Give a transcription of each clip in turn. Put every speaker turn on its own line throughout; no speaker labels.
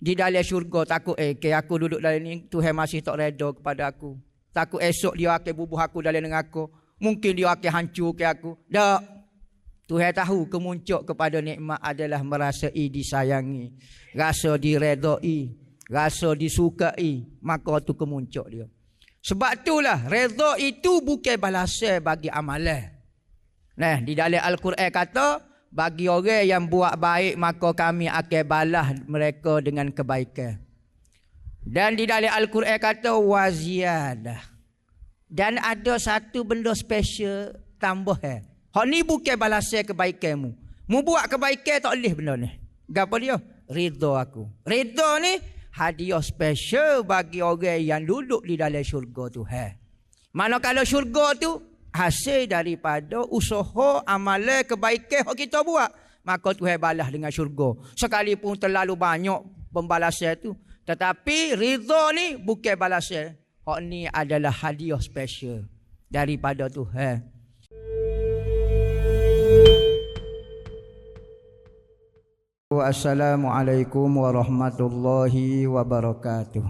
di dalam syurga takut aku duduk dalam ni Tuhan masih tak reda kepada aku. Takut esok dia akan bubuh aku dalam neraka. Mungkin dia akan hancur ke aku. Tak. Tuhan tahu kemuncak kepada nikmat adalah merasai disayangi, rasa diredai, rasa disukai, maka tu kemuncak dia. Sebab itulah redha itu bukan balasan bagi amalan. Nah, di dalam Al-Quran kata, bagi orang yang buat baik maka kami akan balas mereka dengan kebaikan. Dan di dalam Al-Quran kata waziyadah. Dan ada satu benda special tambah. Hak ni bukan balasan kebaikanmu. Mu buat kebaikan tak boleh benda ni. Gapo dia? Ridha aku. Ridha ni hadiah special bagi orang yang duduk di dalam syurga Tuhan. Manakala syurga tu hasil daripada usaha amalan kebaikan yang kita buat, maka Tuhan balas dengan syurga. Sekalipun terlalu banyak pembalasan tu, tetapi ridha ni bukan balasan. Hak ni adalah hadiah special daripada Tuhan. Assalamualaikum warahmatullahi wabarakatuh.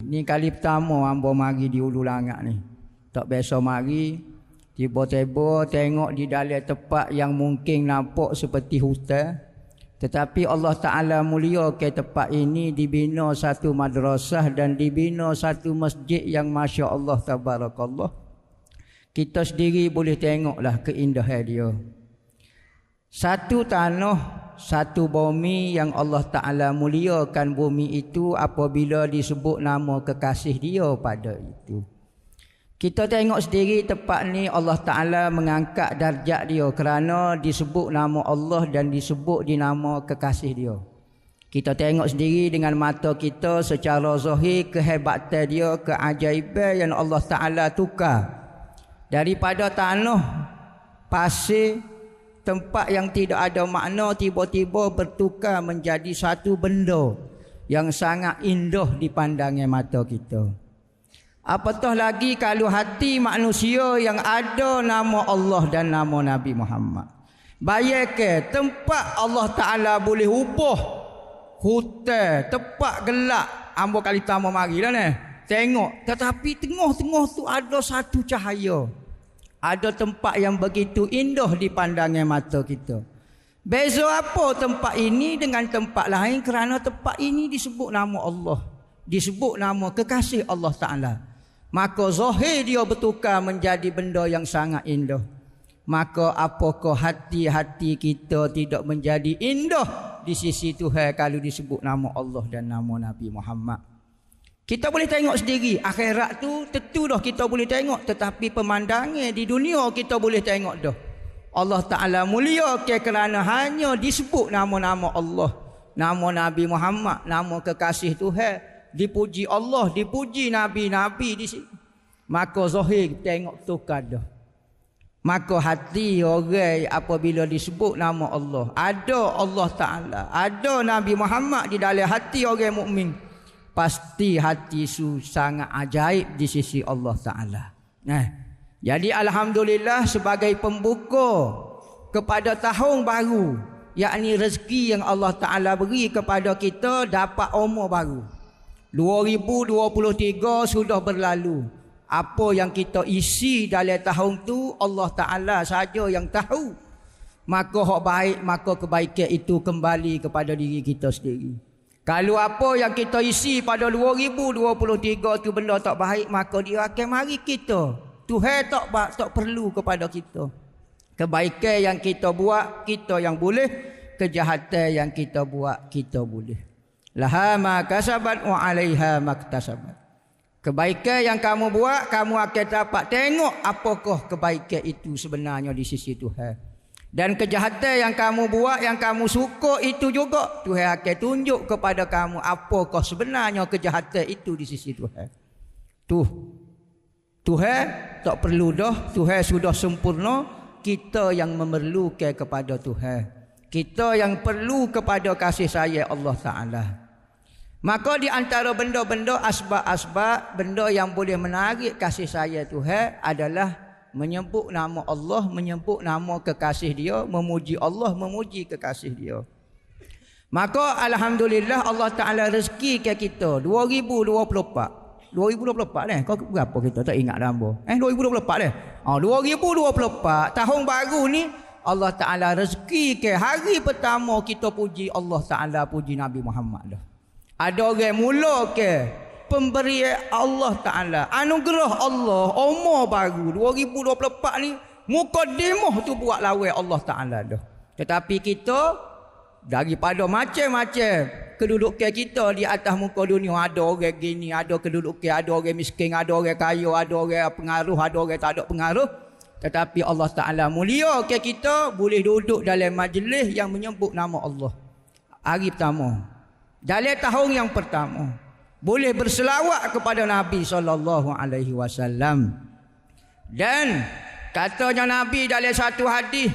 Ni kali pertama hamba mari di Ulu Langak ni. Tak biasa mari, tiba-tiba tengok di dalam tempat yang mungkin nampak seperti hutan. Tetapi Allah Ta'ala mulia ke tempat ini dibina satu madrasah dan dibina satu masjid yang Masya Allah Tabarakallah. Kita sendiri boleh tengoklah keindahan dia. Satu tanah, satu bumi yang Allah Ta'ala muliakan bumi itu apabila disebut nama kekasih dia pada itu. Kita tengok sendiri tempat ni Allah Ta'ala mengangkat darjat dia kerana disebut nama Allah dan disebut di nama kekasih dia. Kita tengok sendiri dengan mata kita secara zahir kehebatan dia, keajaiban yang Allah Ta'ala tukar. Daripada tanah, pasir, tempat yang tidak ada makna tiba-tiba bertukar menjadi satu benda yang sangat indah dipandangnya mata kita. Apatah lagi kalau hati manusia yang ada nama Allah dan nama Nabi Muhammad. Bayangkan tempat Allah Ta'ala boleh ubah hutan, tempat gelap. Ambo kali pertama marilah ni. Tengok. Tetapi tengah-tengah tu ada satu cahaya. Ada tempat yang begitu indah dipandangnya mata kita. Beza apa tempat ini dengan tempat lain? Kerana tempat ini disebut nama Allah. Disebut nama kekasih Allah Ta'ala. Maka zahir dia bertukar menjadi benda yang sangat indah. Maka apakah hati-hati kita tidak menjadi indah di sisi Tuhan kalau disebut nama Allah dan nama Nabi Muhammad? Kita boleh tengok sendiri. Akhirat tu tentu dah kita boleh tengok. Tetapi pemandangan di dunia kita boleh tengok dah. Allah Ta'ala mulia kerana hanya disebut nama-nama Allah, nama Nabi Muhammad, nama kekasih Tuhan. Dipuji Allah, dipuji Nabi-Nabi di sini. Maka zahir tengok tukar dah. Maka hati orang apabila disebut nama Allah, ada Allah Ta'ala, ada Nabi Muhammad di dalam hati orang mukmin, pasti hati su sangat ajaib di sisi Allah Ta'ala. Jadi alhamdulillah sebagai pembuka kepada tahun baru, yakni rezeki yang Allah Ta'ala beri kepada kita dapat umur baru. 2023 sudah berlalu. Apa yang kita isi dalam tahun tu Allah Ta'ala saja yang tahu. Maka hak baik, maka kebaikan itu kembali kepada diri kita sendiri. Kalau apa yang kita isi pada 2023 tu benda tak baik, maka dia akan mari kita. Tuhan tak perlu kepada kita. Kebaikan yang kita buat, kita yang boleh. Kejahatan yang kita buat, kita boleh. Laha ma kasabat wa 'alaiha maktasabat. Kebaikan yang kamu buat, kamu akan dapat tengok apakah kebaikan itu sebenarnya di sisi Tuhan. Dan kejahatan yang kamu buat, yang kamu suka itu juga Tuhan akan tunjuk kepada kamu apakah sebenarnya kejahatan itu di sisi Tuhan. Tuhan tak perlu dah, Tuhan sudah sempurna. Kita yang memerlukan kepada Tuhan. Kita yang perlu kepada kasih sayang Allah Ta'ala. Maka di antara benda-benda asbab-asbab, benda yang boleh menarik kasih sayang Tuhan adalah menyebut nama Allah, menyebut nama kekasih dia, memuji Allah, memuji kekasih dia. Maka alhamdulillah Allah Taala rezeki ke kita 2024 dah. Kau berapa kita tak ingat dah hamba. 2024 dah. 2024 tahun baru ni Allah Taala rezeki ke hari pertama kita puji Allah Taala, puji Nabi Muhammad dah. Ada orang mula ke pemberian Allah Taala, anugerah Allah, umur baru 2024 ni mukadimah tu buat lawan Allah Taala dah. Tetapi kita daripada macam-macam kedudukan kita di atas muka dunia, ada orang gini, ada kedudukan, ada orang miskin, ada orang kaya, ada orang pengaruh, ada orang tak ada pengaruh. Tetapi Allah Ta'ala mulia ke kita boleh duduk dalam majlis yang menyebut nama Allah. Hari pertama, dalam tahun yang pertama, boleh berselawat kepada Nabi SAW. Dan katanya Nabi dalam satu hadis,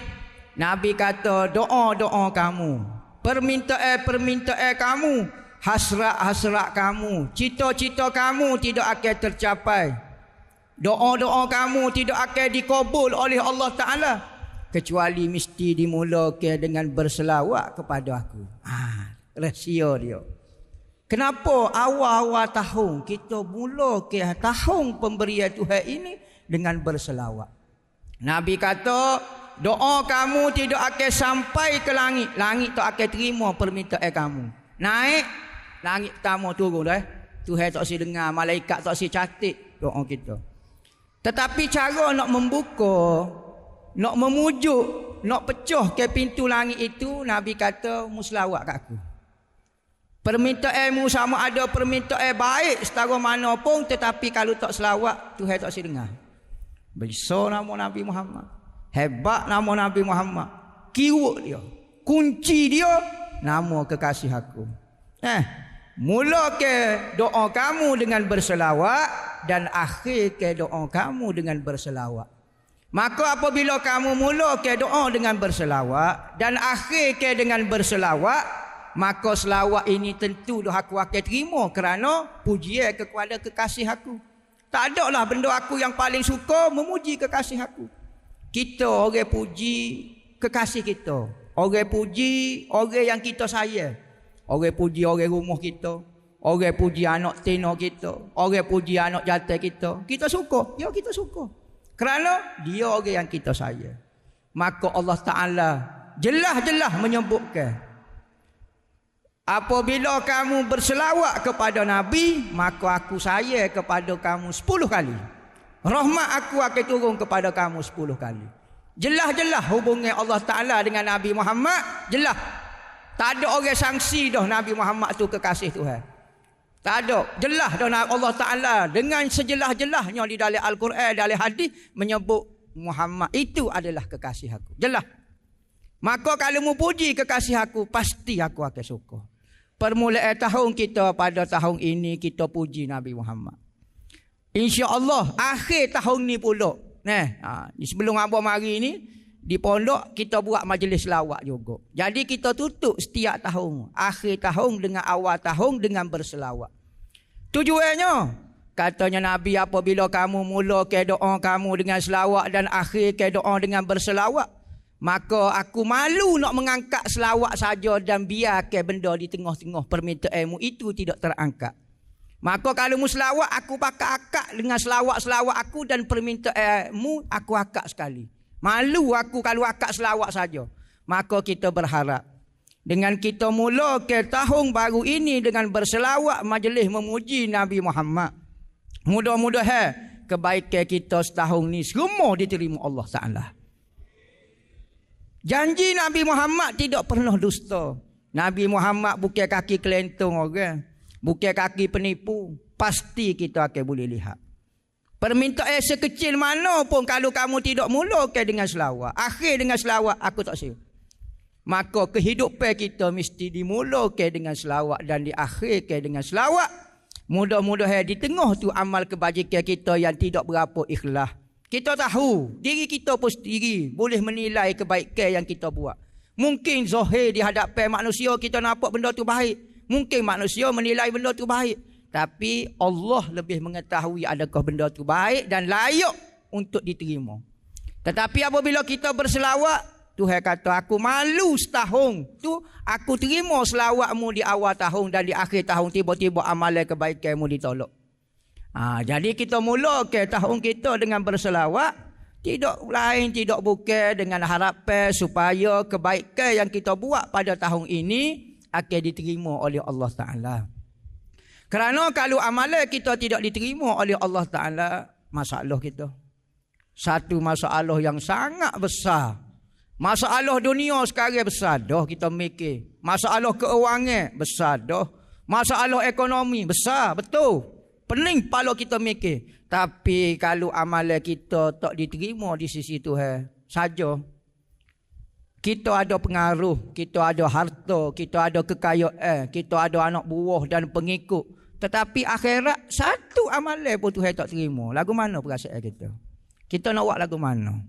Nabi kata doa-doa kamu, permintaan kamu, hasrat-hasrat kamu, cita-cita kamu tidak akan tercapai. Doa-doa kamu tidak akan dikabul oleh Allah Ta'ala kecuali mesti dimulakan dengan berselawat kepada aku. Rahsia dia. Kenapa awal-awal tahun kita mulakan tahun pemberian Tuhan ini dengan berselawat? Nabi kata doa kamu tidak akan sampai ke langit. Langit tak akan terima permintaan kamu. Naik, langit pertama turun dah. Tuhan tak si dengar, malaikat tak si catat doa kita. Tetapi cara nak membuka, nak memujuk, nak pecah ke pintu langit itu, Nabi kata muslawat kat aku. Permintaanmu sama ada permintaan baik setara mana pun, tetapi kalau tak selawat, Tuhan tak si dengar. Besar nama Nabi Muhammad. Hebat nama Nabi Muhammad. Kiwuk dia, kunci dia, nama kekasih aku. Mula ke doa kamu dengan berselawat dan akhir ke doa kamu dengan berselawat. Maka apabila kamu mula ke doa dengan berselawat dan akhir ke dengan berselawat, maka selawat ini tentu dah aku akan terima kerana pujian kepada kekasih aku. Tak ada lah benda aku yang paling suka memuji kekasih aku. Kita orang puji kekasih kita. Orang puji orang yang kita sayang. Orang puji orang rumah kita. Orang puji anak tina kita. Orang puji anak jantan kita. Kita suka. Ya kita suka. Kerana dia orang yang kita sayang. Maka Allah Ta'ala jelas-jelas menyebutkan, apabila kamu berselawat kepada Nabi, maka aku sayang kepada kamu 10 kali. Rahmat aku akan turun kepada kamu 10 kali. Jelas-jelas hubungan Allah Ta'ala dengan Nabi Muhammad. Jelas. Tak ada orang sangsi dah Nabi Muhammad tu kekasih Tuhan. Tak ada. Jelas dah Allah Ta'ala dengan sejelas-jelasnya di dalam Al-Quran, dalam hadis menyebut Muhammad itu adalah kekasih aku. Jelas. Maka kalau mu puji kekasih aku, pasti aku akan suka. Permulaan tahun kita pada tahun ini kita puji Nabi Muhammad. InsyaAllah akhir tahun ni pula. Sebelum abang mari ni di pondok kita buat majlis selawat juga. Jadi kita tutup setiap tahun, akhir tahun dengan awal tahun dengan berselawat. Tujuannya katanya Nabi, apabila kamu mula ke doa kamu dengan selawat dan akhir ke doa dengan berselawat, maka aku malu nak mengangkat selawat saja dan biar ke benda di tengah-tengah permintaanmu itu tidak terangkat. Maka kalau mu selawat, aku pakai akak dengan selawat-selawat aku dan permintaanmu aku akak sekali. Malu aku kalau akak selawat saja. Maka kita berharap dengan kita mula ke tahun baru ini dengan berselawat majlis memuji Nabi Muhammad, mudah-mudahan kebaikan kita setahun ni semua diterima Allah Ta'ala. Janji Nabi Muhammad tidak pernah dusta. Nabi Muhammad bukan kaki kelentong orang, bukan kaki penipu. Pasti kita akan boleh lihat. Permintaan sekecil mana pun kalau kamu tidak mulakan dengan selawat, akhir dengan selawat, aku tak siap. Maka kehidupan kita mesti dimulakan dengan selawat dan diakhirkan dengan selawat. Mudah-mudahan di tengah tu amal kebajikan kita yang tidak berapa ikhlas. Kita tahu diri kita pun sendiri boleh menilai kebaikan yang kita buat. Mungkin zahir di hadapan manusia kita nampak benda tu baik. Mungkin manusia menilai benda tu baik. Tapi Allah lebih mengetahui adakah benda tu baik dan layak untuk diterima. Tetapi apabila kita berselawat, Tuhan kata aku malu setahun tu aku terima selawatmu di awal tahun dan di akhir tahun tiba-tiba amalan kebaikanmu ditolak. Jadi kita mula ke tahun kita dengan berselawat, tidak lain tidak bukan dengan harapan supaya kebaikan yang kita buat pada tahun ini akan diterima oleh Allah Ta'ala. Kerana kalau amalan kita tidak diterima oleh Allah Ta'ala, masalah kita. Satu masalah yang sangat besar. Masalah dunia sekarang besar dah kita mikir. Masalah keuangan besar dah. Masalah ekonomi besar, betul. Pening kalau kita mikir. Tapi kalau amalan kita tak diterima di sisi Tuhan saja, kita ada pengaruh, kita ada harta, kita ada kekayaan, kita ada anak buah dan pengikut. Tetapi akhirat satu amalan pun Tuhan tak terima. Lagu mana perasaan kita? Kita nak buat lagu mana?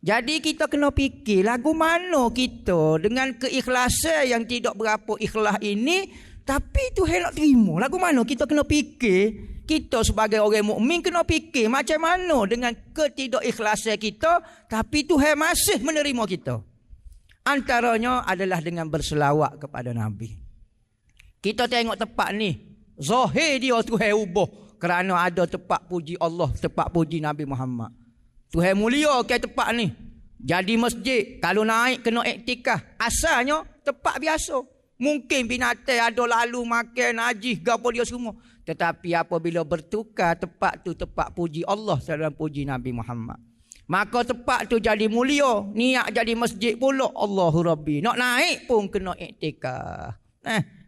Jadi kita kena fikir lagu mana kita dengan keikhlasan yang tidak berapa ikhlas ini, tapi Tuhan nak terima. Lagu mana kita kena fikir, kita sebagai orang mukmin kena fikir macam mana dengan ketidakikhlasan kita, tapi Tuhan masih menerima kita. Antaranya adalah dengan berselawat kepada Nabi. Kita tengok tempat ni, zahir dia Tuhan ubah kerana ada tempat puji Allah, tempat puji Nabi Muhammad. Tuhan mulia ke tempat ni. Jadi masjid, kalau naik kena iktikaf. Asalnya tempat biasa. Mungkin binatang ada lalu makan, najis, gapo dia semua. Tetapi apabila bertukar tempat tu tempat puji Allah dalam puji Nabi Muhammad, maka tempat tu jadi mulia. Niat jadi masjid pula. Allahu Rabbi. Nak naik pun kena iktikaf.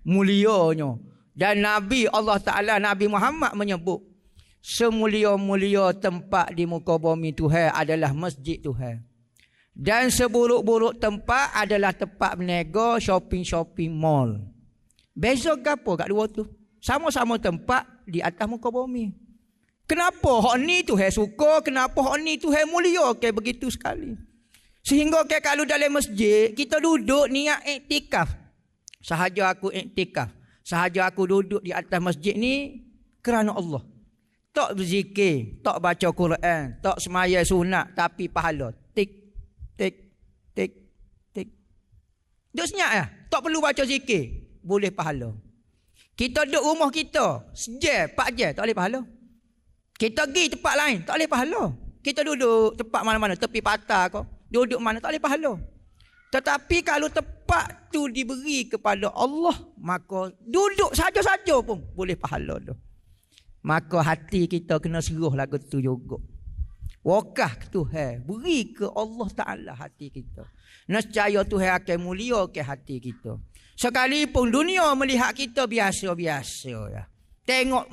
Mulianya. Dan Nabi Allah Ta'ala, Nabi Muhammad menyebut, semulia-mulia tempat di muka bumi Tuhan adalah masjid Tuhan. Dan seburuk-buruk tempat adalah tempat berniaga, shopping mall. Beza gapo kat dua tu? Sama-sama tempat di atas muka bumi. Kenapa hak ni Tuhan suka, kenapa hak ni Tuhan mulia begitu sekali. Sehingga kalau dalam masjid kita duduk niat iktikaf. Sahaja aku iktikaf, sahaja aku duduk di atas masjid ni kerana Allah. Tak berzikir, tak baca Quran, tak semaya sunat, tapi pahala. Tik, tik, tik, tik. Duduk senyap ya? Tak perlu baca zikir, boleh pahala. Kita duduk rumah kita, sejam, 4 jam, tak boleh pahala. Kita pergi tempat lain, tak boleh pahala. Kita duduk tempat mana-mana, tepi patah kau, duduk mana, tak boleh pahala. Tetapi kalau tempat tu diberi kepada Allah, maka duduk saja-saja pun boleh pahala tu. Maka hati kita kena seruh lagu tu juga. Wakah Tuhan, beri ke Allah Ta'ala hati kita. Nescaya Tuhan akan mulia ke hati kita. Sekalipun dunia melihat kita biasa-biasa ya. Tengok,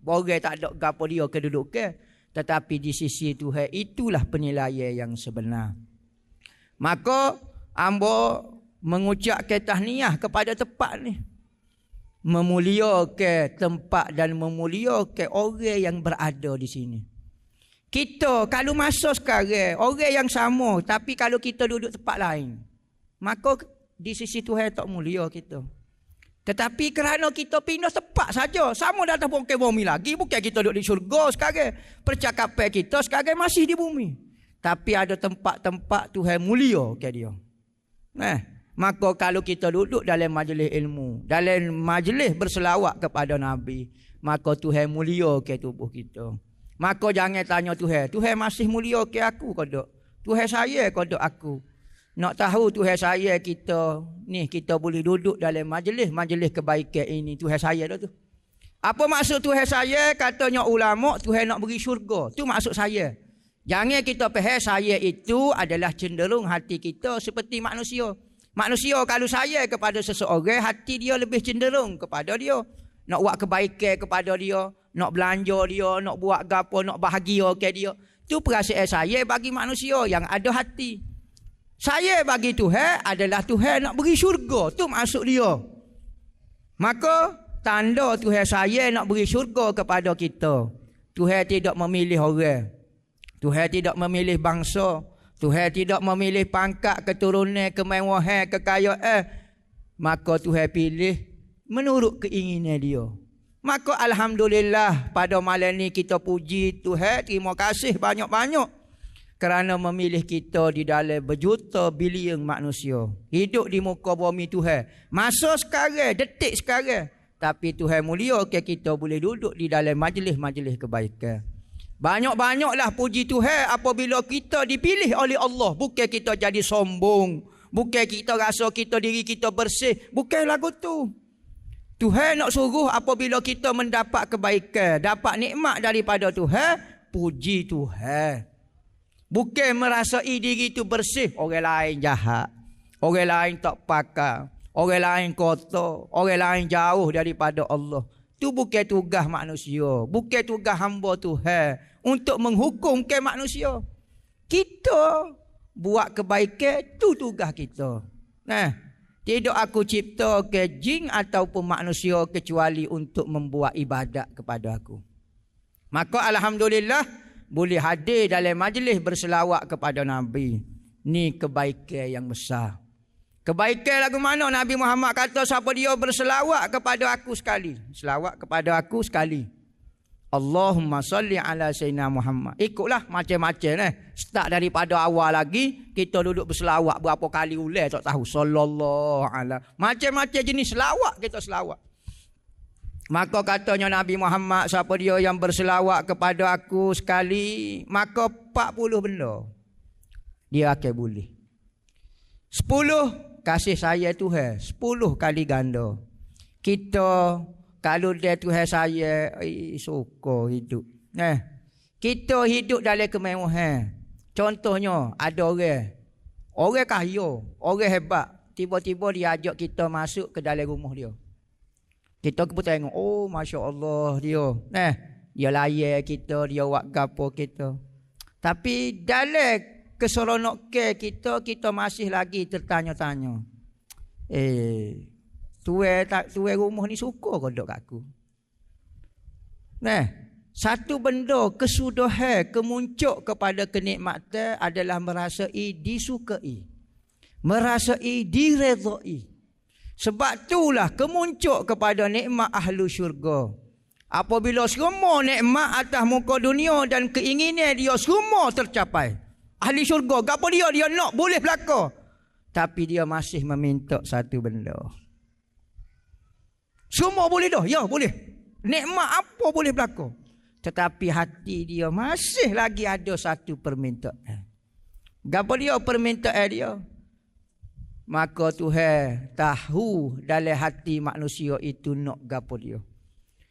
orang tak ada gapo dia kedudukan. Tetapi di sisi Tuhan itulah penilaian yang sebenar. Maka ambo mengucapkan tahniah kepada tempat ni. Memuliakan tempat dan memuliakan orang yang berada di sini. Kita kalau masa sekarang orang yang sama, tapi kalau kita duduk tempat lain, maka di sisi Tuhan tak mulia kita. Tetapi kerana kita pindah tempat saja, sama datang bongkar bumi lagi, bukan kita duduk di syurga sekarang. Percakapan kita sekarang masih di bumi. Tapi ada tempat-tempat Tuhan mulia ke dia. Maka kalau kita duduk dalam majlis ilmu, dalam majlis berselawat kepada Nabi, maka Tuhan mulia ke tubuh kita. Maka jangan tanya Tuhan, Tuhan masih mulia ke aku ke tak? Tuhan saya ke tak aku? Nak tahu Tuhan saya kita, ni kita boleh duduk dalam majlis kebaikan ini, Tuhan saya dah tu. Apa maksud Tuhan saya? Katanya ulama, Tuhan nak beri syurga. Tu maksud saya. Jangan kita faham saya itu adalah cenderung hati kita seperti manusia. Manusia kalau saya kepada seseorang, hati dia lebih cenderung kepada dia. Nak buat kebaikan kepada dia, nak belanja dia, nak buat gapo, nak bahagia ke dia. Itu perasaan saya bagi manusia yang ada hati. Saya bagi Tuhan adalah Tuhan nak beri syurga. Itu maksud dia. Maka tanda Tuhan saya nak beri syurga kepada kita. Tuhan tidak memilih orang. Tuhan tidak memilih bangsa. Tuhan tidak memilih pangkat, keturunan, kemewahan, kekayaan. Maka Tuhan pilih menurut keinginan dia. Maka Alhamdulillah pada malam ni kita puji Tuhan. Terima kasih banyak-banyak. kerana memilih kita di dalam berjuta bilion manusia. Hidup di muka bumi Tuhan. Masa sekarang, detik sekarang. Tapi Tuhan mulia kita boleh duduk di dalam majlis-majlis kebaikan. Banyak-banyaklah puji Tuhan apabila kita dipilih oleh Allah. Bukan kita jadi sombong. Bukan kita rasa kita diri kita bersih. Bukan lagu tu. Tuhan nak suruh apabila kita mendapat kebaikan, dapat nikmat daripada Tuhan, puji Tuhan. Bukan merasai diri itu bersih, orang lain jahat, orang lain tak pakar, orang lain kotor, orang lain jauh daripada Allah. Itu bukan tugas manusia, bukan tugas hamba Tuhan untuk menghukumkan manusia. Kita buat kebaikan, itu tugas kita. Tidak aku cipta ke jin ataupun manusia kecuali untuk membuat ibadat kepada aku. Maka alhamdulillah boleh hadir dalam majlis berselawat kepada Nabi. Ni kebaikan yang besar. Kebaikan lagu mana Nabi Muhammad kata siapa dia berselawat kepada aku sekali. Selawat kepada aku sekali. Allahumma salli ala Sayyidina Muhammad. Ikutlah macam-macam . Start daripada awal lagi. Kita duduk berselawat berapa kali ulang tak tahu. Sallallahu ala. Macam-macam jenis selawat kita selawat. Maka katanya Nabi Muhammad, siapa dia yang berselawat kepada aku sekali, maka 40 benda dia akan boleh. 10 kasih saya Tuhan, 10 kali ganda. Kita kalau dia Tuhan saya, suka hidup. Kita hidup dalam kemewahan. Contohnya ada orang kaya, orang hebat, tiba-tiba dia ajak kita masuk ke dalam rumah dia. Kita pun tengok, oh Masya Allah dia. Dia layan kita, dia buat gapo kita. Tapi dalam keseronokan kita masih lagi tertanya-tanya. Tuan rumah ni suka ke duduk kat aku? Satu benda kesudahan, kemuncak kepada kenikmatan adalah merasai disukai. Merasai diredai. Sebab itulah kemuncak kepada nikmat ahlu syurga. Apabila semua nikmat atas muka dunia dan keinginan dia semua tercapai. Ahli syurga, apa dia nak boleh berlaku. Tapi dia masih meminta satu benda. Semua boleh dah, ya boleh. Nikmat apa boleh berlaku. Tetapi hati dia masih lagi ada satu permintaan. Apa dia permintaan dia? Maka Tuhan tahu dalam hati manusia itu nak gapo dia.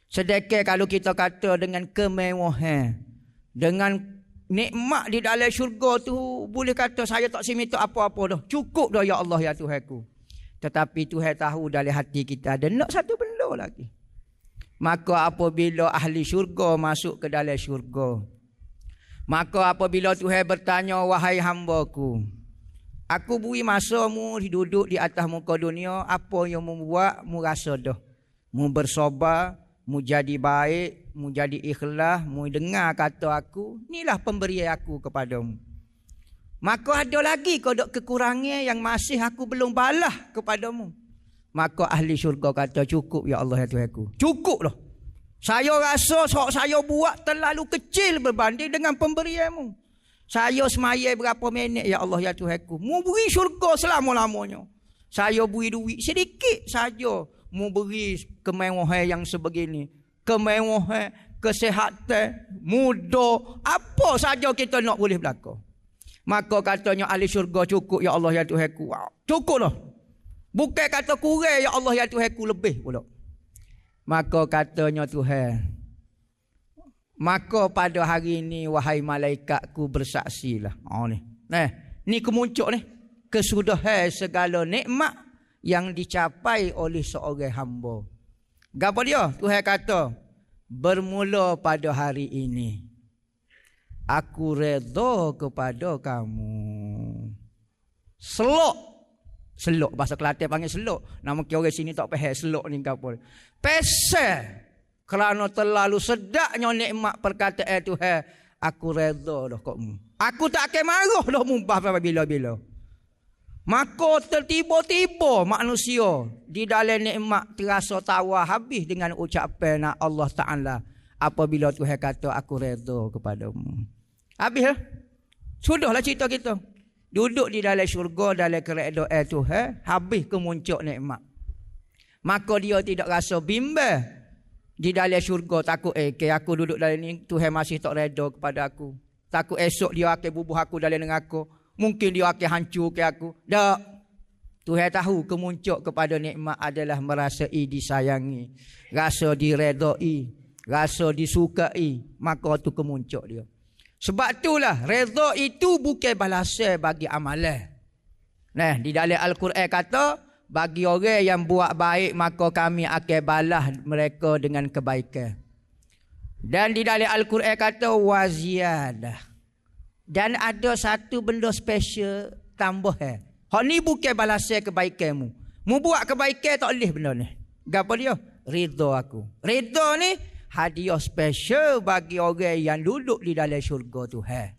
Sedekah kalau kita kata dengan kemewahan, dengan nikmat di dalam syurga tu, boleh kata saya tak minta apa-apa dah. Cukup dah ya Allah ya Tuhanku. Tetapi Tuhan tahu dalam hati kita ada nak satu benda lagi. Maka apabila ahli syurga masuk ke dalam syurga, maka apabila Tuhan bertanya, wahai hamba-Ku, aku beri masa mu duduk di atas muka dunia, apa yang membuat mu rasa dah? Mu bersabar, mu jadi baik, mu jadi ikhlas, mu dengar kata aku, inilah pemberian aku kepadamu. Maka ada lagi kau ada kekurangan yang masih aku belum balas kepadamu. Maka ahli syurga kata, cukup ya Allah ya Tuhanku. Cukup dah. Saya rasa saya buat terlalu kecil berbanding dengan pemberianmu. Saya semaya berapa minit ya Allah ya Tuhanku. Mu beri syurga selama-lamanya. Saya beri duit sedikit saja. Mu beri kemewahan yang sebegini. Kemewahan, kesihatan, muda. Apa saja kita nak boleh berlaku. Maka katanya ahli syurga, cukup ya Allah ya Tuhanku. Cukup dah. Bukan kata kurang ya Allah ya Tuhanku, lebih pula. Maka katanya Tuhan, maka pada hari ini wahai malaikatku bersaksilah. Ni kemuncak ni. Kesudahan segala nikmat yang dicapai oleh seorang hamba. Apa dia? Tuhan kata, bermula pada hari ini aku redha kepada kamu. Selok bahasa Kelantan panggil selok. Nama orang sini tak faham selok ni apa. Pesel kerana terlalu sedapnya nikmat perkataan Tuhan, aku redha dah kamu. Aku tak akan marah dah mumpah bila-bila. Maka tertiba-tiba manusia di dalam nikmat terasa tawar habis dengan ucapan Allah Ta'ala apabila Tuhan kata aku redha kepadamu. Habis lah. Sudahlah cerita kita. Duduk di dalam syurga, dalam keredaan Tuhan, habis kemuncak nikmat. Maka dia tidak rasa bimbang di dalam syurga, takut aku duduk dalam ni, Tuhan masih tak reda kepada aku. Takut esok dia akan bubuh aku dalam neraka. Mungkin dia akan hancur ke aku. Tak. Tuhan tahu kemuncak kepada nikmat adalah merasai disayangi, rasa diredai, rasa disukai. Maka tu kemuncak dia. Sebab itulah redha itu bukan balasan bagi amalan. Nah, di dalam Al-Quran kata, bagi orang yang buat baik maka kami akan balas mereka dengan kebaikan. Dan di dalam Al-Quran kata waziyadah. Dan ada satu benda special tambahan. Hak ni bukan balasan kebaikanmu. Mu buat kebaikan tak boleh benda ni. Gapo dia? Ridha aku. Ridha ni hadiah special bagi orang yang duduk di dalam syurga Tuhan.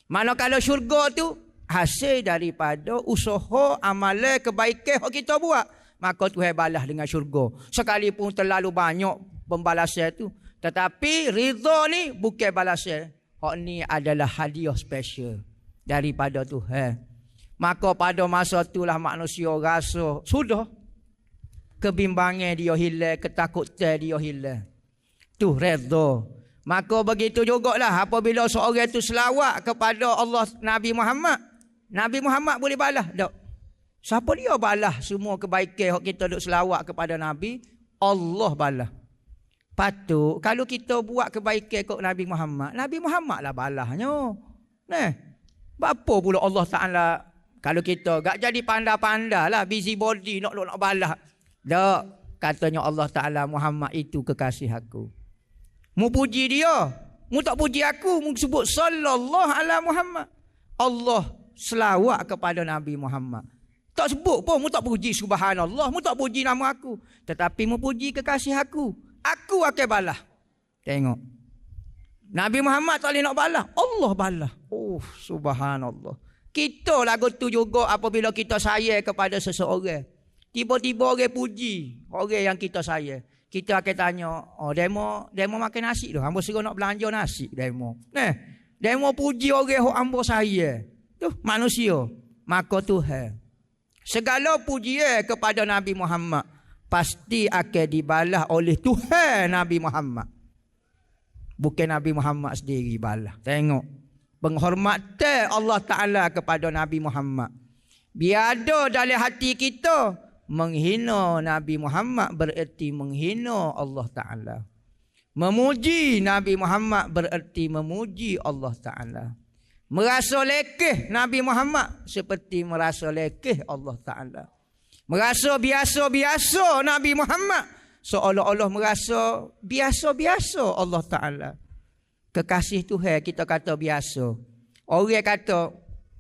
Manakala syurga tu hasil daripada usaha amalan kebaikan yang kita buat, maka Tuhan balas dengan syurga. Sekalipun terlalu banyak pembalasan tu, tetapi ridha ni bukan balasan. Hak ni adalah hadiah special daripada Tuhan. Maka pada masa itulah manusia rasa sudah kebimbangan dia hilang, ketakutan dia hilang. Tu redha. Maka begitu jugalah apabila seorang itu selawat kepada Allah Nabi Muhammad. Nabi Muhammad boleh balas tak? Siapa dia balas semua kebaikan yang kita duk selawat kepada Nabi? Allah balas. Patut kalau kita buat kebaikan kat Nabi Muhammad lah balasnya. Nah, apa pula Allah Taala kalau kita gak jadi pandai-pandai lah busy body nak balas. Tak, katanya Allah Taala Muhammad itu kekasih aku. Mu puji dia, mu tak puji aku, mu sebut sallallahu ala Muhammad. Allah selawat kepada Nabi Muhammad. Tak sebut pun, mu tak puji subhanallah, mu tak puji nama aku. Tetapi mu puji kekasih aku. Aku akan balas. Tengok. Nabi Muhammad tak boleh nak balas. Allah balas. Oh, subhanallah. Kita lagu tu juga apabila kita sayang kepada seseorang. Tiba-tiba orang puji orang yang kita sayang. Kita akan tanya, oh demo makan nasi tu. Hamba suruh nak belanja nasi demo. Nah, demo puji orang yang hamba sayang. Tu manusia. Maka Tuhan. Segala pujian kepada Nabi Muhammad pasti akan dibalas oleh Tuhan Nabi Muhammad. Bukan Nabi Muhammad sendiri balas. Tengok. Penghormatan Allah Ta'ala kepada Nabi Muhammad. Biar ada dalam hati kita, menghina Nabi Muhammad bererti menghina Allah Ta'ala. Memuji Nabi Muhammad bererti memuji Allah Ta'ala. Merasa lekeh Nabi Muhammad seperti merasa lekeh Allah Ta'ala. Merasa biasa-biasa Nabi Muhammad seolah-olah merasa biasa-biasa Allah Ta'ala. Kekasih Tuhan kita kata biasa. Orang kata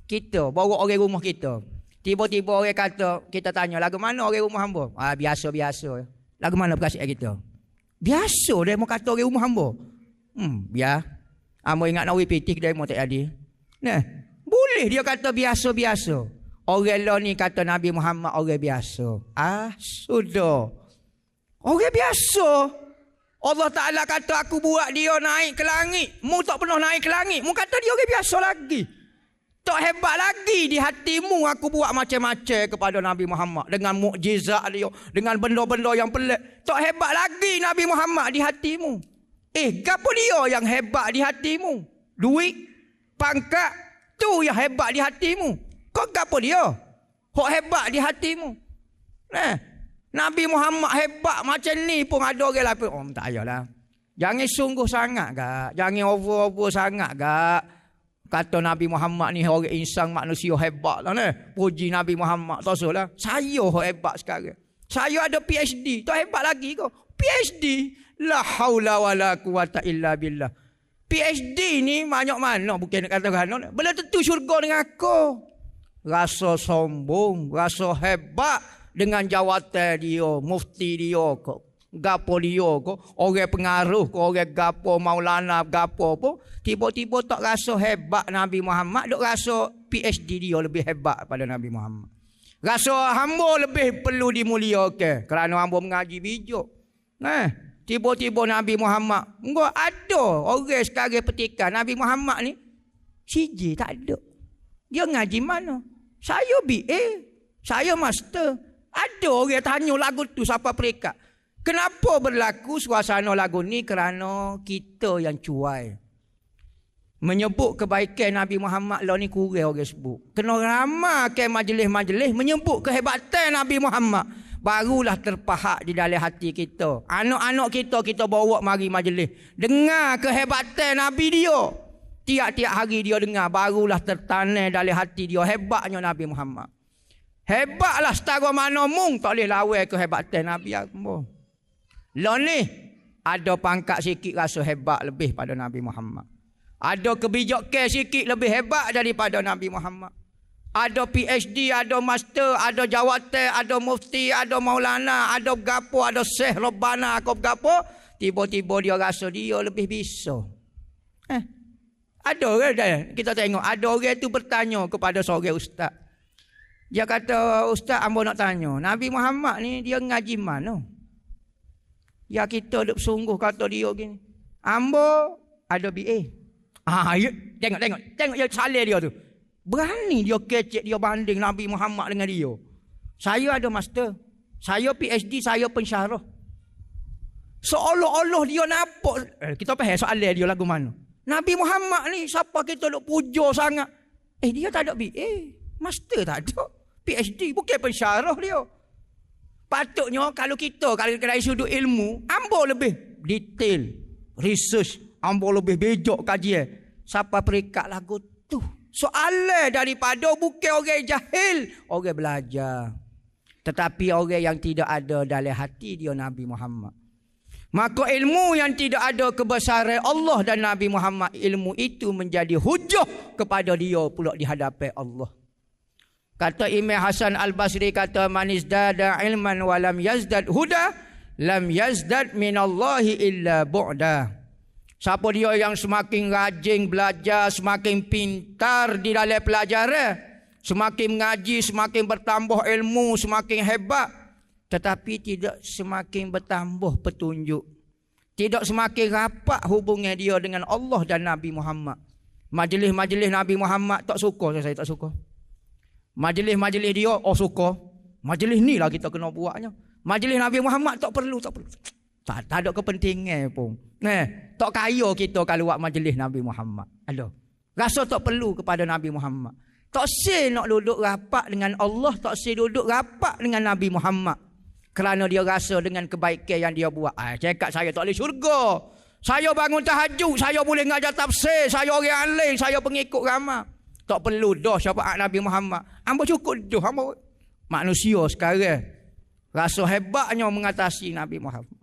kita bawa orang rumah kita. Tiba-tiba orang kata, kita tanya, lagu mana orang rumah hamba? Biasa-biasa. Lagu mana kekasih kita? Biasa dia mau kata orang rumah hamba. Biar. Hamba ingat nak repetik dia mau tak jadi. Nah, boleh dia kata biasa-biasa. Orang lah ni kata Nabi Muhammad orang biasa. Sudah. Orang biasa. Allah Ta'ala kata aku buat dia naik ke langit. Mu tak pernah naik ke langit. Mu kata dia orang biasa lagi. Tak hebat lagi di hatimu aku buat macam-macam kepada Nabi Muhammad. Dengan mukjizat dia. Dengan benda-benda yang pelik. Tak hebat lagi Nabi Muhammad di hatimu. Gapo dia yang hebat di hatimu? Duit, pangkat, tu yang hebat di hatimu. Kau gapo dia? Hok hebat di hatimu. Nabi Muhammad hebat macam ni pun ada orang lapar. Tak payahlah. Jangan sungguh sangat gak. Jangan over-over sangat gak. Kata Nabi Muhammad ni orang insan manusia hebat lah ni. Puji Nabi Muhammad. Tak usah lah. Saya hebat sekarang. Saya ada PhD. Tak hebat lagi kau. PhD. La haula wa la quwata illa billah. PhD ni banyak mana. Bukan nak kata kan. Belum tentu syurga dengan aku. Rasa sombong. Rasa hebat. Dengan jawatan dia. Mufti dia kau. Gapo dia ko, orang pengaruh ko, orang gapo maulana gapo pun tiba-tiba tak rasa hebat Nabi Muhammad, dok rasa PhD dia lebih hebat pada Nabi Muhammad. Rasa hamba lebih perlu dimuliakan kerana hamba mengaji bijak. Tiba-tiba Nabi Muhammad, enggak ada orang sekarang petikan Nabi Muhammad ni siji tak ada. Dia ngaji mana? Saya BA. Saya master. Ada orang tanya lagu tu siapa perekat. Kenapa berlaku suasana lagu ni? Kerana kita yang cuai. Menyebut kebaikan Nabi Muhammad lah ni kurang orang sebut. Kena ramai ke majlis-majlis menyebut kehebatan Nabi Muhammad. Barulah terpahak di dalam hati kita. Anak-anak kita bawa mari majlis. Dengar kehebatan Nabi dia. Tiap-tiap hari dia dengar. Barulah tertanam dalam hati dia. Hebatnya Nabi Muhammad. Hebatlah setara mana mung. Tak boleh lawan kehebatan Nabi aku. Lah ni ada pangkat sikit rasa hebat lebih pada Nabi Muhammad. Ada kebijakan sikit lebih hebat daripada Nabi Muhammad. Ada PhD, ada master, ada jawatan, ada mufti, ada maulana, ada gapo, ada syekh Rabbana, apa gapo. Tiba-tiba dia rasa dia lebih bisa. Ada orang kita tengok, ada orang tu bertanya kepada seorang ustaz. Dia kata, ustaz, ambo nak tanya, Nabi Muhammad ni dia ngaji mana? Ya kita duk sungguh kata dia gini. Ambo ada BA. Ya, tengok dia salih dia tu. Berani dia kecek dia banding Nabi Muhammad dengan dia. Saya ada master. Saya PhD, saya pensyarah. Seolah-olah dia nampak. Kita faham soalan dia lagu mana. Nabi Muhammad ni siapa kita duk puja sangat. Dia tak ada BA. Master tak ada. PhD, bukan pensyarah dia. Patutnya kalau dari sudut ilmu, ambo lebih detail, research, ambo lebih bejok kajian. Siapa perekat lagu tu? Soalan daripada bukan orang jahil, orang belajar. Tetapi orang yang tidak ada dalam hati dia Nabi Muhammad. Maka ilmu yang tidak ada kebesaran Allah dan Nabi Muhammad, ilmu itu menjadi hujah kepada dia pula di hadapan Allah. Kata Imam Hasan Al-Basri, kata man izdada ilman wa lam yazdad huda lam yazdad minallahi illa bu'da. Siapa dia yang semakin rajin belajar, semakin pintar di dalam pelajaran, semakin mengaji, semakin bertambah ilmu, semakin hebat, tetapi tidak semakin bertambah petunjuk, tidak semakin rapat hubungan dia dengan Allah dan Nabi Muhammad. Majlis-majlis Nabi Muhammad tak suka, saya tak suka. Majlis-majlis dia, suka. Majlis ni lah kita kena buatnya. Majlis Nabi Muhammad tak perlu. Tak ada kepentingan pun. Tak kaya kita kalau buat majlis Nabi Muhammad. Rasa tak perlu kepada Nabi Muhammad. Tak say nak duduk rapat dengan Allah, tak say duduk rapat dengan Nabi Muhammad. Kerana dia rasa dengan kebaikan yang dia buat. Cakap saya tak boleh syurga. Saya bangun tahajud, saya boleh ngajar tafsir, saya orang alim, saya pengikut ramai. Tak perlu dah syafaat Nabi Muhammad. Hamba cukup dah. Hamba manusia sekarang rasa hebatnya mengatasi Nabi Muhammad.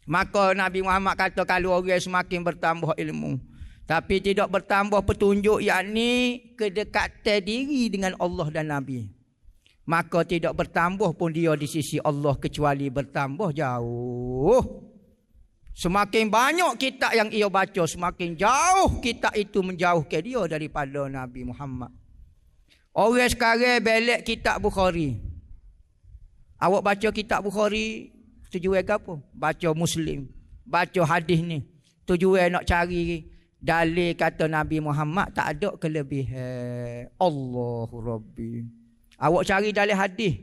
Maka Nabi Muhammad kata kalau orang semakin bertambah ilmu tapi tidak bertambah petunjuk, yakni kedekatan diri dengan Allah dan Nabi, maka tidak bertambah pun dia di sisi Allah kecuali bertambah jauh. Semakin banyak kitab yang ia baca, semakin jauh kitab itu menjauhkan dia daripada Nabi Muhammad. Orang sekarang belek kitab Bukhari. Awak baca kitab Bukhari, tujuan apa? Baca Muslim, baca hadis ni. Tujuan nak cari dalil kata Nabi Muhammad tak ada kelebihan. Allahu Rabbi. Awak cari dalil hadis.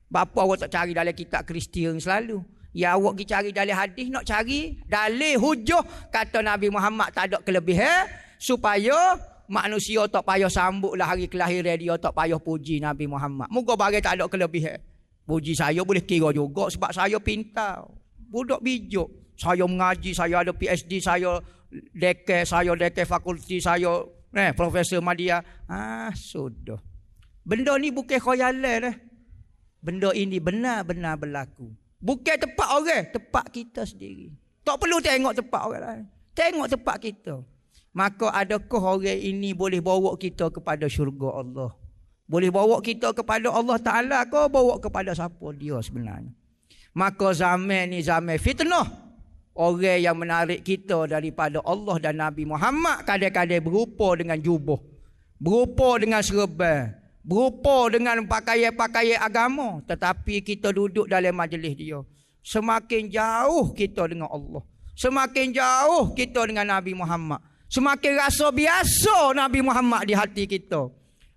Bapa awak tak cari dalil kitab Kristian selalu? Ya awak pergi cari dalil hadis, nak cari dalil hujah kata Nabi Muhammad tak ada kelebihan, supaya manusia tak payah sambutlah hari kelahiran dia, tak payah puji Nabi Muhammad. Moga bagi tak ada kelebihan. Puji saya boleh kira juga sebab saya pintar, budak bijak. Saya mengaji, saya ada PhD, saya dekan fakulti, saya Profesor Madya. Sudah. Benda ni bukan khayalan. Benda ini benar-benar berlaku. Bukan tempat orang, tempat kita sendiri. Tak perlu tengok tempat orang lain. Tengok tempat kita. Maka adakah orang ini boleh bawa kita kepada syurga Allah? Boleh bawa kita kepada Allah Ta'ala ke bawa kepada siapa dia sebenarnya? Maka zaman ni zaman fitnah. Orang yang menarik kita daripada Allah dan Nabi Muhammad kadang-kadang berupa dengan jubah, berupa dengan serban, berupa dengan pakaian-pakaian agama, tetapi kita duduk dalam majlis dia. Semakin jauh kita dengan Allah, semakin jauh kita dengan Nabi Muhammad, Semakin rasa biasa Nabi Muhammad di hati kita.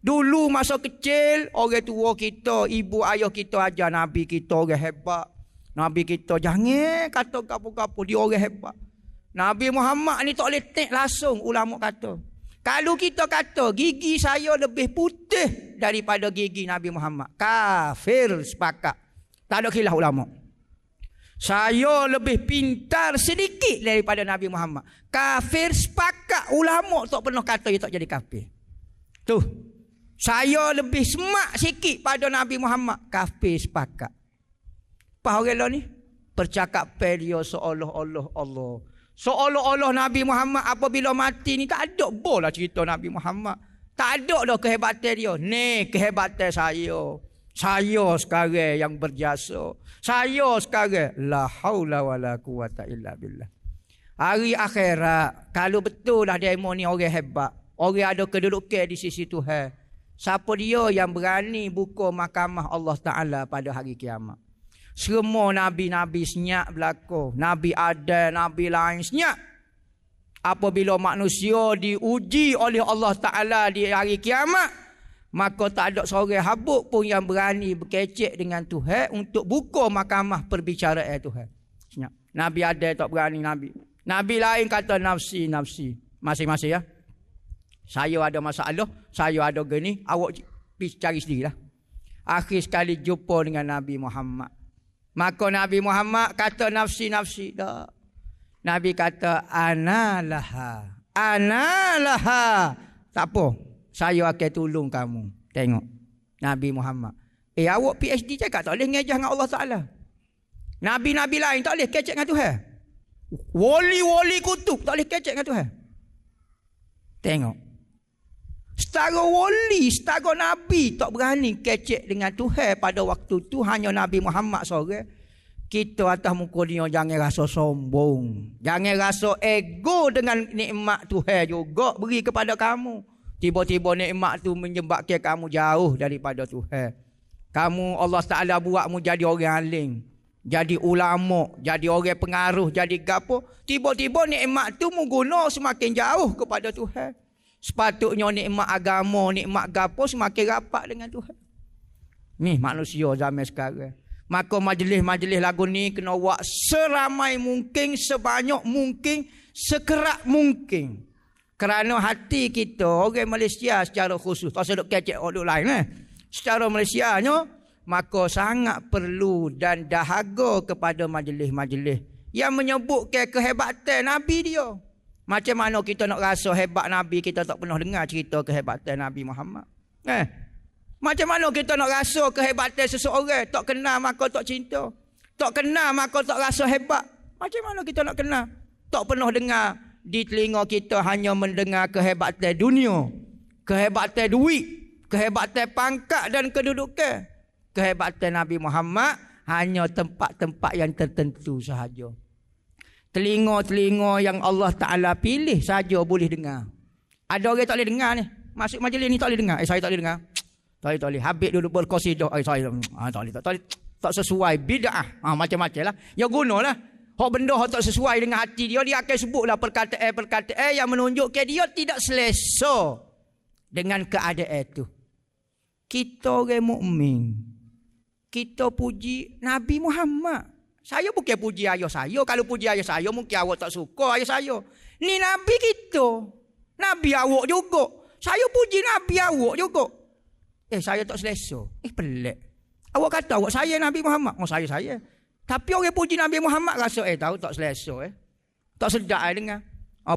Dulu masa kecil, orang tua kita, ibu ayah kita ajar Nabi kita orang hebat. Nabi kita jangan kata gapo-gapo, dia orang hebat. Nabi Muhammad ni tak boleh tek langsung, ulama kata. Kalau kita kata gigi saya lebih putih daripada gigi Nabi Muhammad, kafir sepakat. Tak ada khilaf ulama. Saya lebih pintar sedikit daripada Nabi Muhammad, kafir sepakat. Ulama tak pernah kata dia tak jadi kafir. Tuh. Saya lebih semak sikit pada Nabi Muhammad, kafir sepakat. Apa orang lah ni? Percakapan dia seolah-olah Allah. Seolah-olah Nabi Muhammad apabila mati ni tak ada bola cerita Nabi Muhammad. Tak ada dah kehebatan dia. Ni kehebatan saya. Saya sekarang yang berjasa. Saya sekarang la haula wala quwata illa billah. Hari akhirat, kalau betul lah demo ni orang hebat, orang ada kedudukan di sisi Tuhan, siapa dia yang berani buka mahkamah Allah Ta'ala pada hari kiamat? Semua Nabi-Nabi senyap berlaku. Nabi Adam, Nabi lain senyap. Apabila manusia diuji oleh Allah Ta'ala di hari kiamat, maka tak ada seorang habuk pun yang berani berkecek dengan Tuhan untuk buka mahkamah perbicaraan Tuhan. Senyap. Nabi Adam tak berani Nabi. Nabi lain kata nafsi, nafsi. Masing-masing ya. Saya ada masalah, saya ada gini, awak pergi cari sendirilah. Akhir sekali jumpa dengan Nabi Muhammad. Maka Nabi Muhammad kata nafsi-nafsi. Tak. Nabi kata ana laha. Ana laha. Tak apa, saya akan tolong kamu. Tengok. Nabi Muhammad. Awak PhD cakap tak boleh ngejah dengan Allah Ta'ala. Nabi-Nabi lain tak boleh kecek dengan Tuhan. Wali-wali kutub tak boleh kecek dengan Tuhan. Tengok. Setara wali, setara Nabi tak berani kecek dengan Tuhan pada waktu tu, hanya Nabi Muhammad seorang. Kita atas muka dunia jangan rasa sombong. Jangan rasa ego dengan nikmat Tuhan juga beri kepada kamu. Tiba-tiba nikmat tu menyebabkan kamu jauh daripada Tuhan. Kamu Allah Ta'ala buatmu jadi orang alim, jadi ulama, jadi orang pengaruh, jadi gapo. Tiba-tiba nikmat tu mengguna semakin jauh kepada Tuhan. Sepatutnya nikmat agama, nikmat gapo semakin rapat dengan Tuhan. Ni manusia zaman sekarang. Maka majlis-majlis lagu ni kena buat seramai mungkin, sebanyak mungkin, sekerak mungkin. Kerana hati kita, orang Malaysia secara khusus, tak sedap kecek orang lain. Secara Malaysianya, maka sangat perlu dan dahaga kepada majlis-majlis yang menyebutkan kehebatan Nabi dia. Macam mana kita nak rasa hebat Nabi, kita tak pernah dengar cerita kehebatan Nabi Muhammad. Macam mana kita nak rasa kehebatan seseorang, tak kenal maka tak cinta, tak kenal maka tak rasa hebat. Macam mana kita nak kenal? Tak pernah dengar, di telinga kita hanya mendengar kehebatan dunia, kehebatan duit, kehebatan pangkat dan kedudukan. Kehebatan Nabi Muhammad hanya tempat-tempat yang tertentu sahaja. Telinga-telinga yang Allah Ta'ala pilih saja boleh dengar. Ada orang tak boleh dengar ni. Masuk majlis ni tak boleh dengar. Saya tak boleh dengar. Tak boleh. Habis dulu berqasidah. Saya tak sesuai. Bid'ah. Macam-macam lah. Ya gunalah. Hak benda hak tak sesuai dengan hati dia, dia akan sebutlah perkataan-perkataan yang menunjukkan dia tidak selesa dengan keadaan itu. Kita orang mukmin, kita puji Nabi Muhammad. Saya bukan puji ayah saya. Kalau puji ayah saya, mungkin awak tak suka ayah saya. Ni Nabi kita. Nabi awak juga. Saya puji Nabi awak juga. Saya tak selesa. Pelik. Awak kata awak saya Nabi Muhammad. Oh, saya. Tapi orang puji Nabi Muhammad rasa, tahu tak selesa. Tak sedap dengar.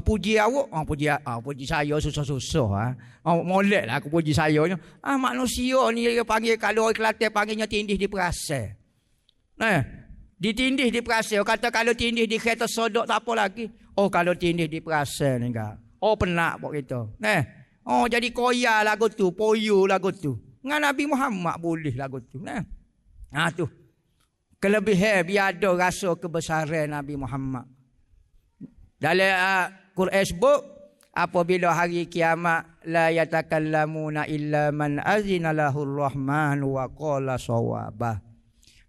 Puji awak. Puji saya susah-susah. Molek lah aku puji saya. Manusia ni dia panggil, kalau orang Kelantan panggilnya tindih di perasa. Ditindih di perasa. Kata kalau tindih di kereta sodok tak apa lagi. Kalau tindih di perasa ni kan. Penak buat kita. Jadi koya lagu tu, poyo lagu tu. Dengan Nabi Muhammad boleh lagu tu. Tu. Kelebihan biar ada rasa kebesaran Nabi Muhammad. Dalam Quran sebut, apabila hari kiamat, la yatakallamuna illa man azina lahur rahman wa qala sawabah.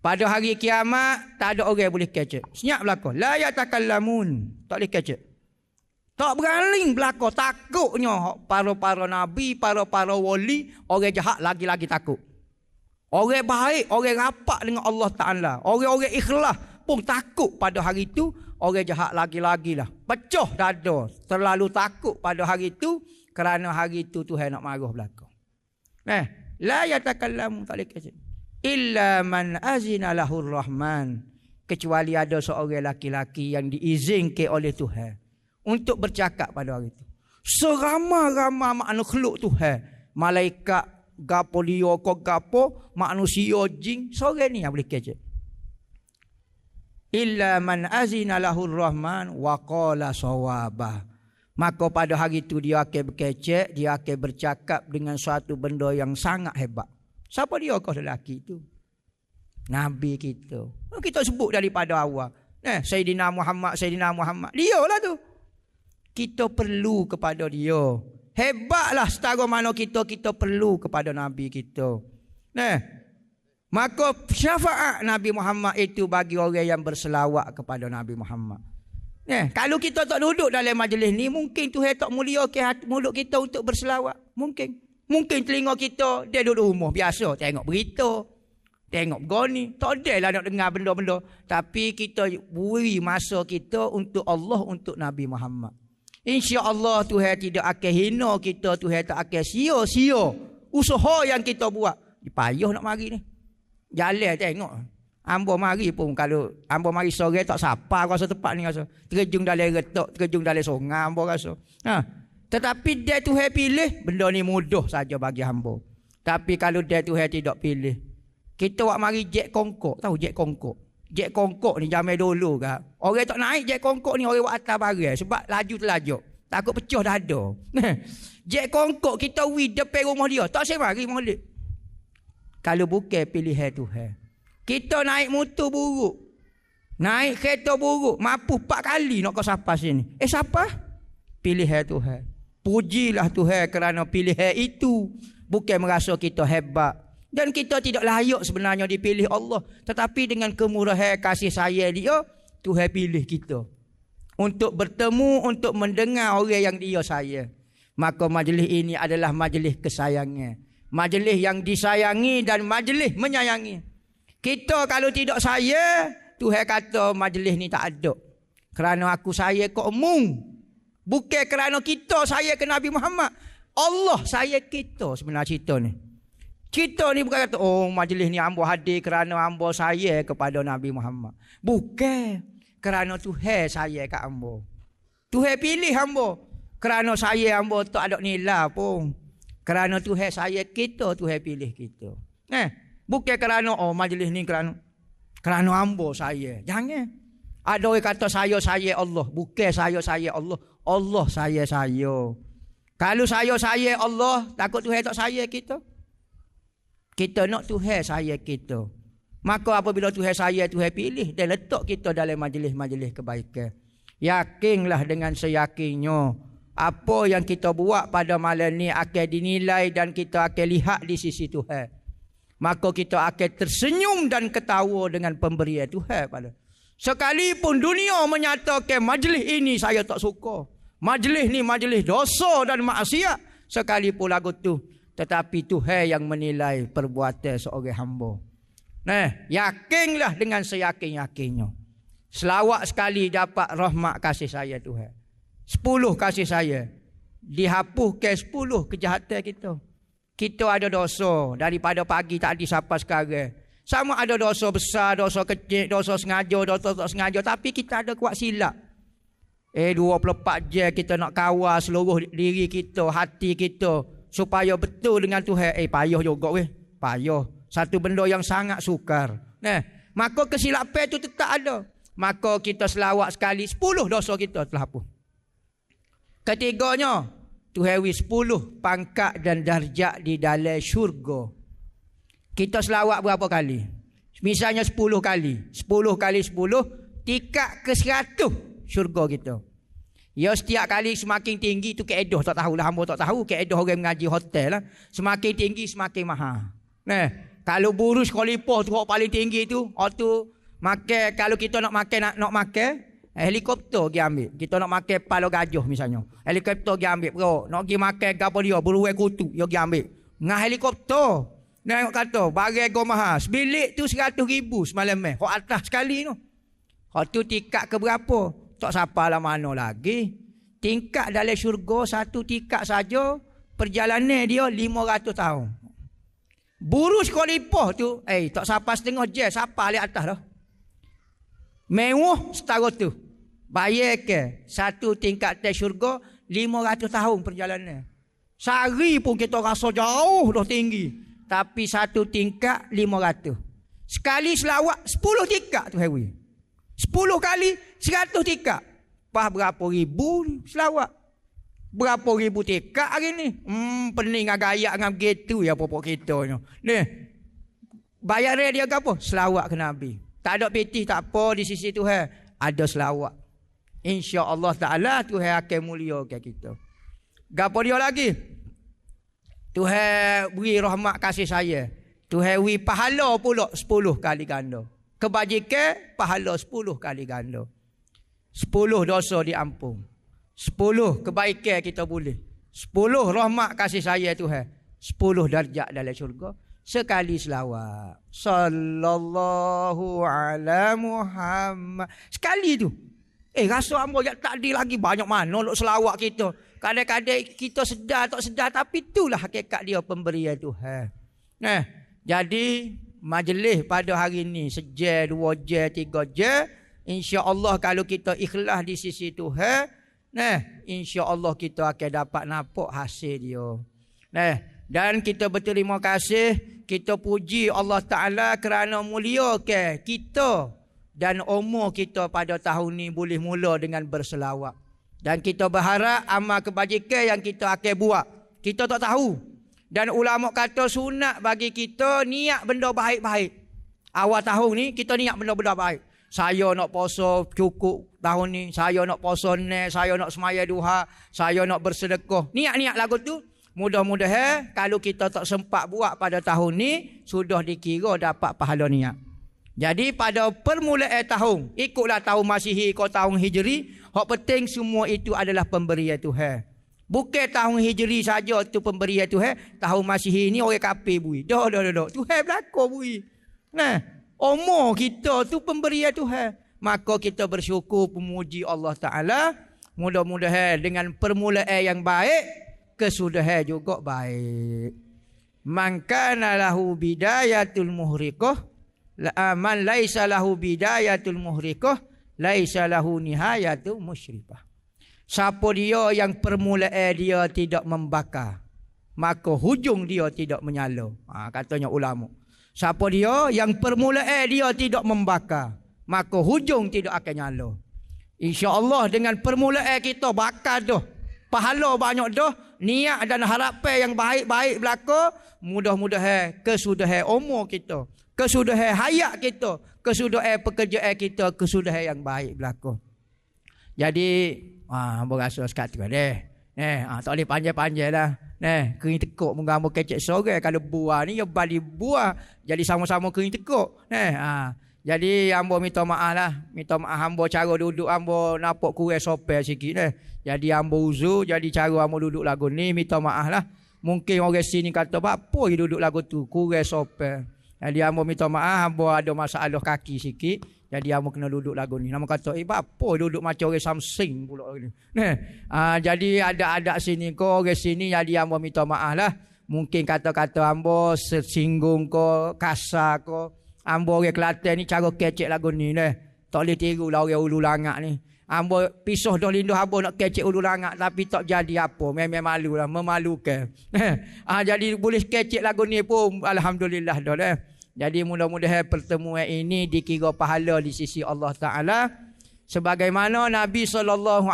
Pada hari kiamat, tak ada orang boleh kecek. Senyap belakang. La yatakallamun. Tak boleh kecek. Tak berani belaka, takutnya para nabi, para wali, orang jahat lagi-lagi takut. Orang baik, orang rapat dengan Allah Ta'ala, orang-orang ikhlas pun takut pada hari itu. Orang jahat lagi-lagi lah, pecah dada, terlalu takut pada hari itu, kerana hari itu Tuhan nak marah belaka. La yatakallamu talika illa man azina lahur rahman, kecuali ada seorang laki-laki yang diizinkan oleh Tuhan untuk bercakap pada hari itu. Seramai-ramai makhluk Tuhan, malaikat, gapo dia, gapo, manusia, jin, seorang ni yang boleh kecek. Illa man azina lahur rahman wa qala sawaba. Maka pada hari itu dia akan berkecek, dia akan bercakap dengan suatu benda yang sangat hebat. Siapa dia kau lelaki itu? Nabi kita. Kita sebut daripada awal. Sayyidina Muhammad. Dia lah tu. Kita perlu kepada dia. Hebatlah setara mana kita perlu kepada Nabi kita. Maka syafaat Nabi Muhammad itu bagi orang yang berselawat kepada Nabi Muhammad. Kalau kita tak duduk dalam majlis ni, mungkin Tuhan tak muliakan mulut kita untuk berselawat. Mungkin telinga kita, dia duduk rumah biasa, tengok berita, tengok begini. Tak ada lah nak dengar benda-benda. Tapi kita beri masa kita untuk Allah, untuk Nabi Muhammad. InsyaAllah Tuhan tidak akan hina kita, Tuhan tak akan sia-sia usaha yang kita buat. Payah nak mari ni. Jalan tengok. Ambo mari pun, kalau ambo mari sore tak sapa rasa tempat ni rasa. Terjun dalam retok, terjun dalam sungai ambo rasa. Tetapi dia Tuhan pilih, benda ni mudah saja bagi ambo. Tapi kalau dia Tuhan tidak pilih, kita buat mari jet kongkok. Tahu jet kongkok? Jet kongkok ni zaman dulu ke. Orang tak naik jet kongkok ni, orang buat atas barang sebab laju terlajuk. Takut pecah dada. Jet kongkok kita wi depan rumah dia, tak saya mari molek. Kalau bukan pilihan Tuhan. Kita naik motor buruk, naik kereta buruk, mampu 4 kali nak ke siapa sini. Siapa? Pilihan Tuhan. Pujilah Tuhan kerana pilihan itu. Bukan merasa kita hebat. Dan kita tidak layak sebenarnya dipilih Allah. Tetapi dengan kemurahan kasih sayang dia, Tuhan pilih kita. Untuk bertemu, untuk mendengar orang yang dia sayang. Maka majlis ini adalah majlis kesayangan. Majlis yang disayangi dan majlis menyayangi. Kita kalau tidak sayang, Tuhan kata majlis ni tak ada. Kerana aku sayang ke umum. Bukan kerana kita sayang ke Nabi Muhammad. Allah sayang kita sebenarnya cerita ni. Kita ni bukan kata, oh majlis ni hamba hadir kerana hamba sayang kepada Nabi Muhammad. Bukan. Kerana Tuhan sayang kat hamba. Tuhan pilih hamba. Kerana sayang hamba tak ada nilai pun. Kerana Tuhan sayang kita, Tuhan pilih kita. Bukan kerana majlis ni kerana hamba saya. Jangan. Ada orang kata saya Allah. Bukan saya Allah. Allah saya. Kalau saya Allah, takut Tuhan tak sayang kita. Kita nak Tuhan sayang kita. Maka apabila Tuhan sayang, Tuhan pilih dan letak kita dalam majlis-majlis kebaikan. Yakinlah dengan seyakinnya. Apa yang kita buat pada malam ni akan dinilai dan kita akan lihat di sisi Tuhan. Maka kita akan tersenyum dan ketawa dengan pemberian Tuhan pada. Sekalipun dunia menyatakan majlis ini saya tak suka. Majlis ni majlis dosa dan maksiat. Sekalipun lagu tu. Tetapi Tuhan yang menilai perbuatan seorang hamba. Yakinlah dengan seyakin-yakinnya. Selawat sekali dapat rahmat kasih saya Tuhan. 10 kasih saya. Dihapuskan 10 kejahatan kita. Kita ada dosa daripada pagi tak disapa sekarang. Sama ada dosa besar, dosa kecil, dosa sengaja, dosa tak sengaja. Tapi kita ada kuat silap. 24 jam kita nak kawal seluruh diri kita, hati kita. Supaya betul dengan Tuhan. Payah juga weh. Payah. Satu benda yang sangat sukar. Maka kesilapan itu tetap ada. Maka kita selawat sekali 10 dosa kita telah hapus. Ketiganya, Tuhan 10 pangkat dan darjat di dalam syurga. Kita selawat berapa kali? Misalnya 10 kali. 10 kali 10, tingkat ke 100 syurga kita. Ya setiap kali semakin tinggi tu keedah. Tak tahulah, hamba tak tahu. Keedah orang mengaji hotel lah. Semakin tinggi semakin mahal. Kalau Burj Khalifa tu paling tinggi tu, makan, kalau kita nak makan, Helikopter pergi ambil. Kita nak makan palo gajah misalnya. Helikopter pergi ambil. Bro, nak pergi makan gapo dia, beruai kutu, dia pergi ambil. Ngah helikopter. Nengok kata, barang go mahal. Sebilik tu 100,000 semalam Hok atas sekali tu. Hok tu tingkat ke berapa? Tak siapa lah mana lagi. Tingkat dalam syurga satu tingkat saja. Perjalanan dia 500 tahun. Burj Khalifah tu, tak siapa setengah je. Siapa lihat atas dah. Mewah setara tu. Bayar ke satu tingkat tes syurga 500 tahun perjalanan. Sehari pun kita rasa jauh dah tinggi. Tapi satu tingkat 500. Sekali selawat 10 tingkat tu Harry. 10 kali 100 tingkat. Pas berapa ribu selawat. Berapa ribu tingkat hari ni. Pening agak-agak dengan begitu ya popok kita ni. Ni. Bayaran dia ke apa? Selawat ke Nabi. Tak ada pitih tak apa di sisi Tuhan. Ada selawat. InsyaAllah Ta'ala Tuhan akan muliakan kita. Gapo dia lagi? Tuhan beri rahmat kasih saya. Tuhan beri pahala pula 10 kali ganda. Kebajikan pahala 10 kali ganda. 10 dosa diampun. 10 kebaikan kita boleh. 10 rahmat kasih saya Tuhan. 10 darjat dalam syurga. Sekali selawat. Sallallahu ala Muhammad. Sekali tu. Rasa hamba tak ada lagi banyak mana nak selawat kita. Kadang-kadang kita sedar tak sedar, tapi itulah hakikat dia pemberian Tuhan. Jadi majlis pada hari ni sejam, 2 jam, 3 jam, insya-Allah kalau kita ikhlas di sisi Tuhan, insya-Allah kita akan dapat nampak hasil dia. Dan kita berterima kasih, kita puji Allah Taala kerana muliakan kita. Dan umur kita pada tahun ni boleh mula dengan berselawat. Dan kita berharap amal kebajikan yang kita akan buat. Kita tak tahu. Dan ulama kata sunat bagi kita niat benda baik-baik. Awal tahun ni kita niat benda-benda baik. Saya nak puasa cukup tahun ni. Saya nak puasa ni. Saya nak semaya duha. Saya nak bersedekah. Niat-niat lagu tu. Mudah-mudahan kalau kita tak sempat buat pada tahun ni, sudah dikira dapat pahala niat. Jadi pada permulaan tahun, ikutlah tahun Masihi ke tahun Hijri, hak penting semua itu adalah pemberian Tuhan. Bukan tahun Hijri saja itu pemberian Tuhan, tahun Masihi ni orang kafir bui. Dah. Tuhan belaka bui. Umur kita tu pemberian Tuhan. Maka kita bersyukur pemuji Allah Taala. Mudah-mudahan dengan permulaan yang baik, kesudahan juga baik. Man kana lahu bidayatul muhriqah, man laisa lahu bidayatul muhriqah, laisa lahu nihayatul musyrifah. Siapa dia yang permulaan dia tidak membakar, maka hujung dia tidak menyala. Katanya ulama. Siapa dia yang permulaan dia tidak membakar, maka hujung tidak akan nyala. InsyaAllah dengan permulaan kita bakar dah, pahala banyak dah, niat dan harapan yang baik-baik berlaku, mudah-mudahan kesudahan umur kita, kesudahan hayat kita, kesudahan pekerjaan kita, kesudahan yang baik berlaku. Jadi, berasa sekat tu tak boleh panjang-panjang lah. Kering tekuk menggambar kecek sore. Kalau buah ni, ya balik buah. Jadi sama-sama kering tekuk. Jadi, hamba minta maaf lah. Minta maaf hamba cara duduk hamba nampak kurang sopan sikit. Jadi, hamba uzur. Jadi, cara hamba duduk lagu ni, minta maaf lah. Mungkin orang sini kata, apa dia duduk lagu tu? Kurang sopan. Jadi hamba minta maaf, hamba ada masalah kaki sikit. Jadi hamba kena duduk lagu ni. Nama kata, apa duduk macam orang Samsing pula ni. Jadi ada sini ko, orang sini, jadi hamba minta maaf lah. Mungkin kata-kata hamba sesinggung ko, kasar ko. Hamba orang Kelantan ni cara kecek lagu ni. Tak boleh tiru lah orang Ulu Langak ni. Hamba pisah dah lindu hamba nak kecek Ulu Langak, tapi tak jadi apa. Memang malu lah, memalukan. Jadi boleh kecek lagu ni pun alhamdulillah dah. Jadi mudah-mudahan pertemuan ini dikira pahala di sisi Allah Ta'ala. Sebagaimana Nabi SAW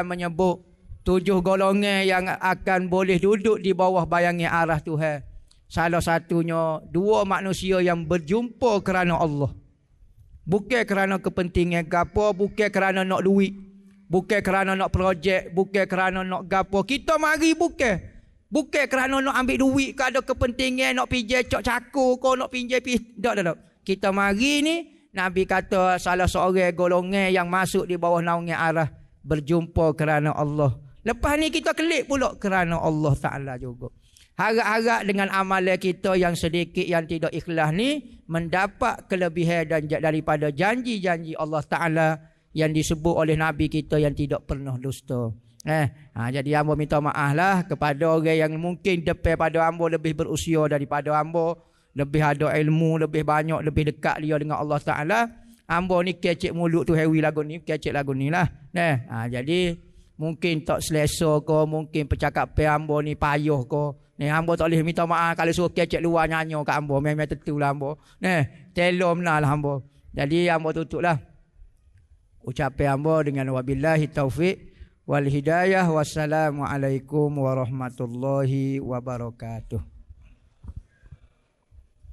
menyebut 7 golongan yang akan boleh duduk di bawah bayangan arah Tuhan. Salah satunya 2 manusia yang berjumpa kerana Allah. Bukan kerana kepentingan gapo, bukan kerana nak duit, bukan kerana nak projek, bukan kerana nak gapo. Kita mari bukan. Bukan kerana nak ambil duit ke ada kepentingan nak pinjam cok cakur ke nak pinjam tak. Kita mari ni Nabi kata salah seorang golongan yang masuk di bawah naungan arah berjumpa kerana Allah. Lepas ni kita kelik pula kerana Allah Ta'ala juga. Harap-harap dengan amalan kita yang sedikit yang tidak ikhlas ni mendapat kelebihan dan daripada janji-janji Allah Ta'ala yang disebut oleh Nabi kita yang tidak pernah dusta. Jadi hamba minta maaf lah kepada orang yang mungkin depan pada hamba lebih berusia daripada hamba, lebih ada ilmu, lebih banyak, lebih dekat dia dengan Allah Ta'ala. Hamba ni kecek mulut tu hewi lagu ni, kecek lagu ni lah. Jadi mungkin tak selesa ke, mungkin percakapan hamba ni payah ke. Hamba tak boleh minta maaf kalau suruh kecek luar nyanyi kat hamba. Memang tentu lah hamba. Telom lah hamba. Jadi hamba tutup lah ucapan hamba dengan wabillahi taufiq wal hidayah. Wassalamualaikum warahmatullahi wabarakatuh.